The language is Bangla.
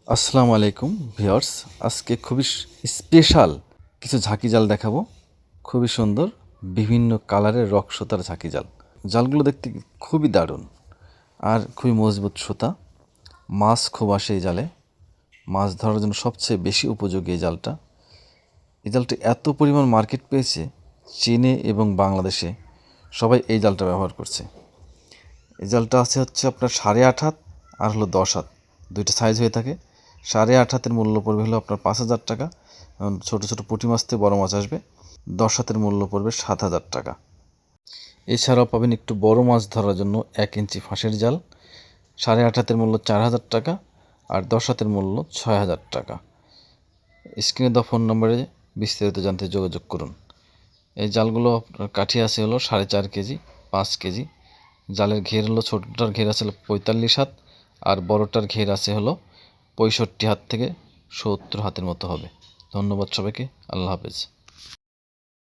আসসালামু আলাইকুম ভিউয়ার্স। আজকে খুবই স্পেশাল কিছু ঝাঁকি জাল দেখাবো। খুবই সুন্দর বিভিন্ন কালারের রক সুতার ঝাঁকি জাল। জালগুলো দেখতে খুবই দারুণ আর খুবই মজবুত সুতা। মাছ খুব আসে এই জালে। মাছ ধরার জন্য সবচেয়ে বেশি উপযোগী এই জালটা। এই জালটি এত পরিমাণ মার্কেট পেয়েছে, চীনে এবং বাংলাদেশে সবাই এই জালটা ব্যবহার করছে। এই জালটা হচ্ছে আপনার 8.5 হাত আর হলো 10 হাত, দুইটা সাইজ হয়ে থাকে। 8.5 হাতের মূল্য পড়বে হলো আপনার 5,000 টাকা। ছোটো ছোটো পুঁটি মাছ থেকে বড় মাছ আসবে। 10 হাতের মূল্য পড়বে 7,000 টাকা। এছাড়াও পাবেন একটু বড় মাছ ধরার জন্য 1 ইঞ্চি ফাঁসের জাল। 8.5 হাতের মূল্য 4,000 টাকা আর 10 হাতের মূল্য 6,000 টাকা। স্ক্রিনে দেওয়া ফোন নম্বরে বিস্তারিত জানতে যোগাযোগ করুন। এই জালগুলো আপনার কাঠি আছে হলো 4.5 কেজি, 5 কেজি। জালের ঘের হলো, ছোটোটার ঘের আছে হলো 45 হাত আর বড়টার ঘের আছে হলো 65 হাত থেকে 70 হাতের মতো হবে। ধন্যবাদ সবাইকে। আল্লাহ হাফেজ।